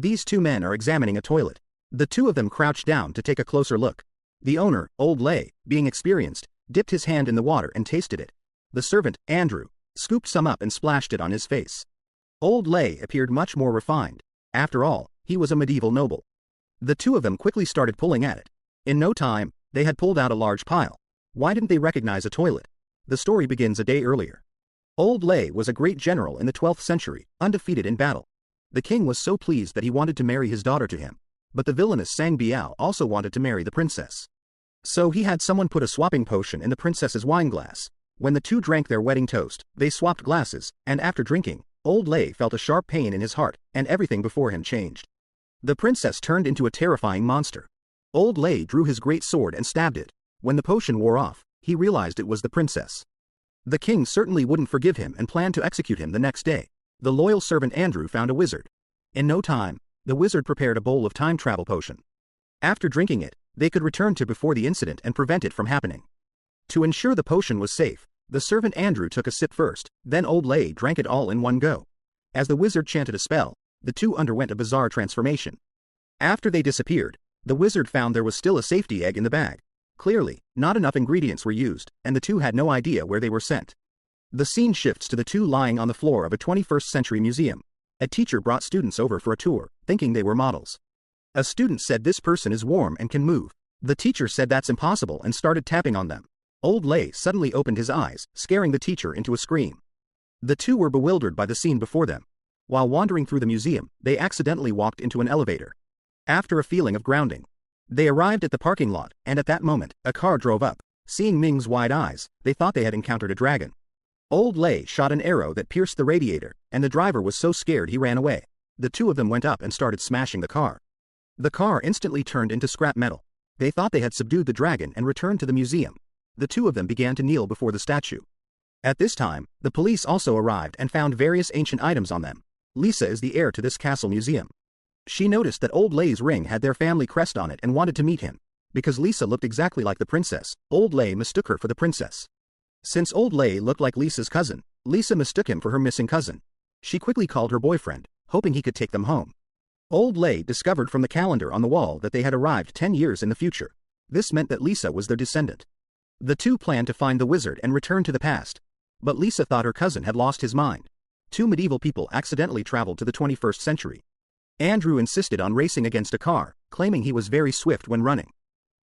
These two men are examining a toilet. The two of them crouched down to take a closer look. The owner, Old Lay, being experienced, dipped his hand in the water and tasted it. The servant, Andrew, scooped some up and splashed it on his face. Old Lay appeared much more refined. After all, he was a medieval noble. The two of them quickly started pulling at it. In no time, they had pulled out a large pile. Why didn't they recognize a toilet? The story begins a day earlier. Old Lay was a great general in the 12th century, undefeated in battle. The king was so pleased that he wanted to marry his daughter to him. But the villainous Sang Biao also wanted to marry the princess. So he had someone put a swapping potion in the princess's wine glass. When the two drank their wedding toast, they swapped glasses, and after drinking, Old Lay felt a sharp pain in his heart, and everything before him changed. The princess turned into a terrifying monster. Old Lay drew his great sword and stabbed it. When the potion wore off, he realized it was the princess. The king certainly wouldn't forgive him and planned to execute him the next day. The loyal servant Andrew found a wizard. In no time, the wizard prepared a bowl of time travel potion. After drinking it, they could return to before the incident and prevent it from happening. To ensure the potion was safe, the servant Andrew took a sip first, then Old Lay drank it all in one go. As the wizard chanted a spell, the two underwent a bizarre transformation. After they disappeared, the wizard found there was still a safety egg in the bag. Clearly, not enough ingredients were used, and the two had no idea where they were sent. The scene shifts to the two lying on the floor of a 21st century museum. A teacher brought students over for a tour, thinking they were models. A student said this person is warm and can move. The teacher said that's impossible and started tapping on them. Old Lay suddenly opened his eyes, scaring the teacher into a scream. The two were bewildered by the scene before them. While wandering through the museum, they accidentally walked into an elevator. After a feeling of grounding, they arrived at the parking lot, and at that moment, a car drove up. Seeing Ming's wide eyes, they thought they had encountered a dragon. Old Lay shot an arrow that pierced the radiator, and the driver was so scared he ran away. The two of them went up and started smashing the car. The car instantly turned into scrap metal. They thought they had subdued the dragon and returned to the museum. The two of them began to kneel before the statue. At this time, the police also arrived and found various ancient items on them. Lisa is the heir to this castle museum. She noticed that Old Lay's ring had their family crest on it and wanted to meet him. Because Lisa looked exactly like the princess, Old Lay mistook her for the princess. Since Old Lay looked like Lisa's cousin, Lisa mistook him for her missing cousin. She quickly called her boyfriend, hoping he could take them home. Old Lay discovered from the calendar on the wall that they had arrived 10 years in the future. This meant that Lisa was their descendant. The two planned to find the wizard and return to the past. But Lisa thought her cousin had lost his mind. Two medieval people accidentally traveled to the 21st century. Andrew insisted on racing against a car, claiming he was very swift when running.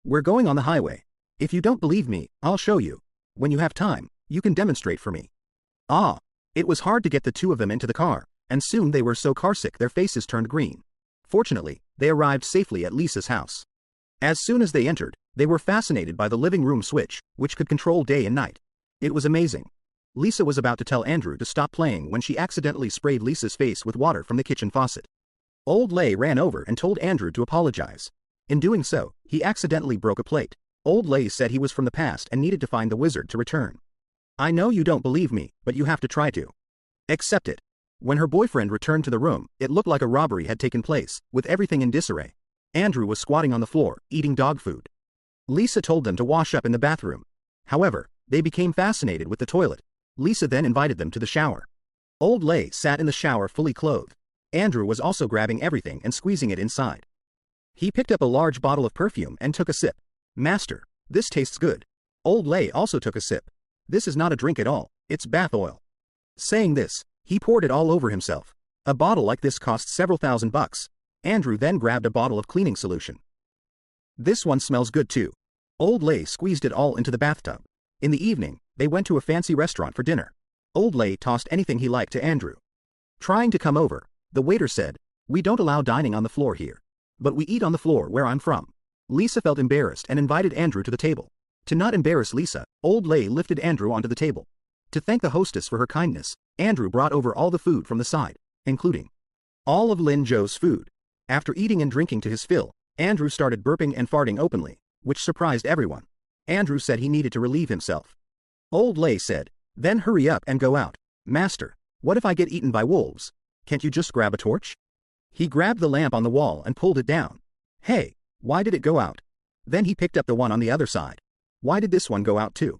"We're going on the highway. If you don't believe me, I'll show you. When you have time, you can demonstrate for me." It was hard to get the two of them into the car, and soon they were so carsick their faces turned green. Fortunately, they arrived safely at Lisa's house. As soon as they entered, they were fascinated by the living room switch, which could control day and night. It was amazing. Lisa was about to tell Andrew to stop playing when she accidentally sprayed Lisa's face with water from the kitchen faucet. Old Lay ran over and told Andrew to apologize. In doing so, he accidentally broke a plate. Old Lay said he was from the past and needed to find the wizard to return. "I know you don't believe me, but you have to try to. Accept it." When her boyfriend returned to the room, it looked like a robbery had taken place, with everything in disarray. Andrew was squatting on the floor, eating dog food. Lisa told them to wash up in the bathroom. However, they became fascinated with the toilet. Lisa then invited them to the shower. Old Lay sat in the shower fully clothed. Andrew was also grabbing everything and squeezing it inside. He picked up a large bottle of perfume and took a sip. "Master, this tastes good." Old Lay also took a sip. "This is not a drink at all, it's bath oil." Saying this, he poured it all over himself. A bottle like this costs several $1,000s. Andrew then grabbed a bottle of cleaning solution. "This one smells good too." Old Lay squeezed it all into the bathtub. In the evening, they went to a fancy restaurant for dinner. Old Lay tossed anything he liked to Andrew. Trying to come over, the waiter said, "We don't allow dining on the floor here. But we eat on the floor where I'm from." Lisa felt embarrassed and invited Andrew to the table. To not embarrass Lisa, Old Lay lifted Andrew onto the table. To thank the hostess for her kindness, Andrew brought over all the food from the side, including all of Lin Zhou's food. After eating and drinking to his fill, Andrew started burping and farting openly, which surprised everyone. Andrew said he needed to relieve himself. Old Lay said, "Then hurry up and go out." "Master, what if I get eaten by wolves? Can't you just grab a torch?" He grabbed the lamp on the wall and pulled it down. "Hey, why did it go out?" Then he picked up the one on the other side. "Why did this one go out too?"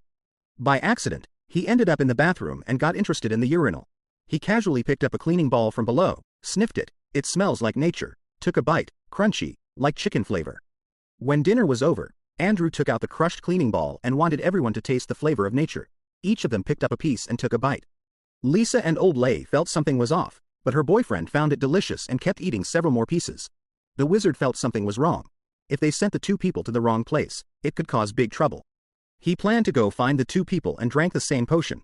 By accident, he ended up in the bathroom and got interested in the urinal. He casually picked up a cleaning ball from below, sniffed it. "It smells like nature. took a bite, crunchy, like chicken flavor. When dinner was over, Andrew took out the crushed cleaning ball and wanted everyone to taste the flavor of nature. Each of them picked up a piece and took a bite. Lisa and Old Lay felt something was off, but her boyfriend found it delicious and kept eating several more pieces. The wizard felt something was wrong. If they sent the two people to the wrong place, it could cause big trouble. He planned to go find the two people and drank the same potion.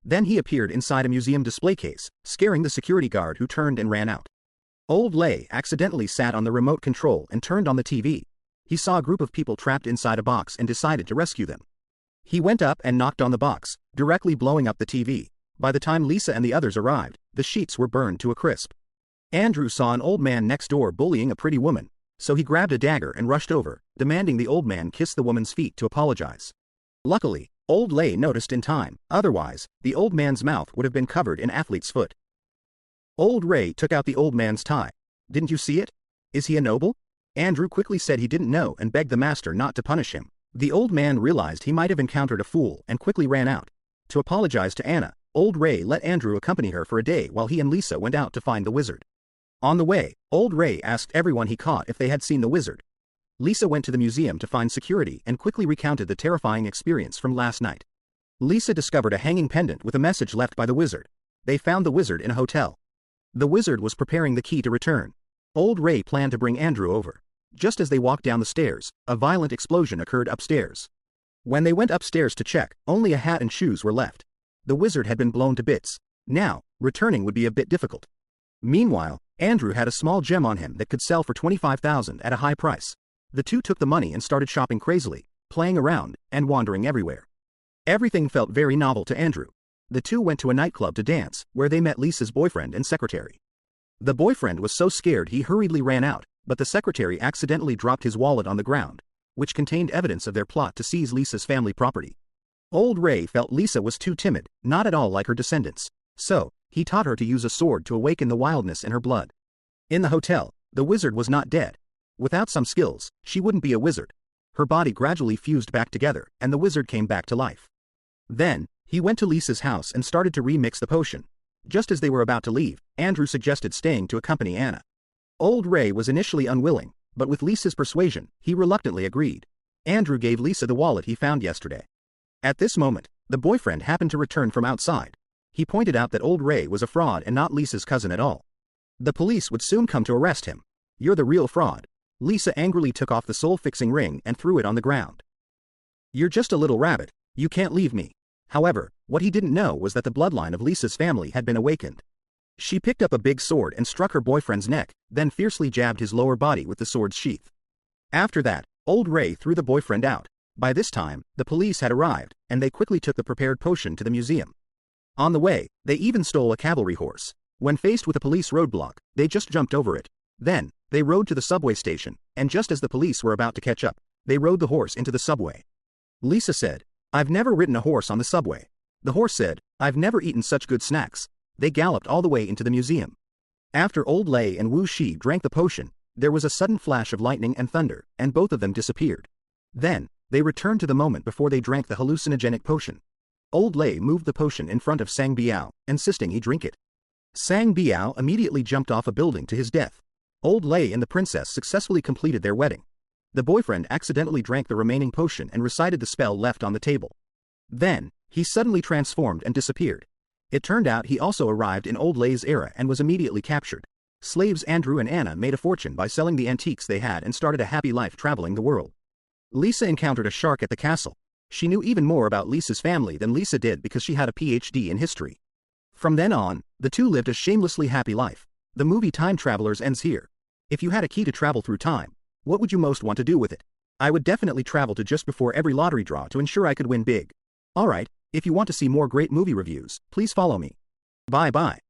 Then he appeared inside a museum display case, scaring the security guard who turned and ran out. Old Lay accidentally sat on the remote control and turned on the TV. He saw a group of people trapped inside a box and decided to rescue them. He went up and knocked on the box, directly blowing up the TV. By the time Lisa and the others arrived, the sheets were burned to a crisp. Andrew saw an old man next door bullying a pretty woman, so he grabbed a dagger and rushed over, demanding the old man kiss the woman's feet to apologize. Luckily, Old Lay noticed in time, otherwise, the old man's mouth would have been covered in athlete's foot. Old Ray took out the old man's tie. Didn't you see it? Is he a noble? Andrew quickly said he didn't know and begged the master not to punish him. The old man realized he might have encountered a fool and quickly ran out. To apologize to Anna, Old Ray let Andrew accompany her for a day while he and Lisa went out to find the wizard. On the way, Old Ray asked everyone he caught if they had seen the wizard. Lisa went to the museum to find security and quickly recounted the terrifying experience from last night. Lisa discovered a hanging pendant with a message left by the wizard. They found the wizard in a hotel. The wizard was preparing the key to return. Old Ray planned to bring Andrew over. Just as they walked down the stairs, a violent explosion occurred upstairs. When they went upstairs to check, only a hat and shoes were left. The wizard had been blown to bits. Now, returning would be a bit difficult. Meanwhile, Andrew had a small gem on him that could sell for $25,000 at a high price. The two took the money and started shopping crazily, playing around, and wandering everywhere. Everything felt very novel to Andrew. The two went to a nightclub to dance, where they met Lisa's boyfriend and secretary. The boyfriend was so scared he hurriedly ran out, but the secretary accidentally dropped his wallet on the ground, which contained evidence of their plot to seize Lisa's family property. Old Ray felt Lisa was too timid, not at all like her descendants. So, he taught her to use a sword to awaken the wildness in her blood. In the hotel, the wizard was not dead. Without some skills, she wouldn't be a wizard. Her body gradually fused back together, and the wizard came back to life. Then, he went to Lisa's house and started to remix the potion. Just as they were about to leave, Andrew suggested staying to accompany Anna. Old Ray was initially unwilling, but with Lisa's persuasion, he reluctantly agreed. Andrew gave Lisa the wallet he found yesterday. At this moment, the boyfriend happened to return from outside. He pointed out that Old Ray was a fraud and not Lisa's cousin at all. The police would soon come to arrest him. You're the real fraud. Lisa angrily took off the soul-fixing ring and threw it on the ground. You're just a little rabbit. You can't leave me. However, what he didn't know was that the bloodline of Lisa's family had been awakened. She picked up a big sword and struck her boyfriend's neck, then fiercely jabbed his lower body with the sword's sheath. After that, Old Ray threw the boyfriend out. By this time, the police had arrived, and they quickly took the prepared potion to the museum. On the way, they even stole a cavalry horse. When faced with a police roadblock, they just jumped over it. Then, they rode to the subway station, and just as the police were about to catch up, they rode the horse into the subway. Lisa said, "I've never ridden a horse on the subway." The horse said, "I've never eaten such good snacks." They galloped all the way into the museum. After Old Lay and Wu Shi drank the potion, there was a sudden flash of lightning and thunder, and both of them disappeared. Then, they returned to the moment before they drank the hallucinogenic potion. Old Lay moved the potion in front of Sang Biao, insisting he drink it. Sang Biao immediately jumped off a building to his death. Old Lay and the princess successfully completed their wedding. The boyfriend accidentally drank the remaining potion and recited the spell left on the table. Then, he suddenly transformed and disappeared. It turned out he also arrived in Old Lay's era and was immediately captured. Slaves Andrew and Anna made a fortune by selling the antiques they had and started a happy life traveling the world. Lisa encountered a shark at the castle. She knew even more about Lisa's family than Lisa did because she had a PhD in history. From then on, the two lived a shamelessly happy life. The movie Time Travelers ends here. If you had a key to travel through time, what would you most want to do with it? I would definitely travel to just before every lottery draw to ensure I could win big. Alright, if you want to see more great movie reviews, please follow me. Bye bye.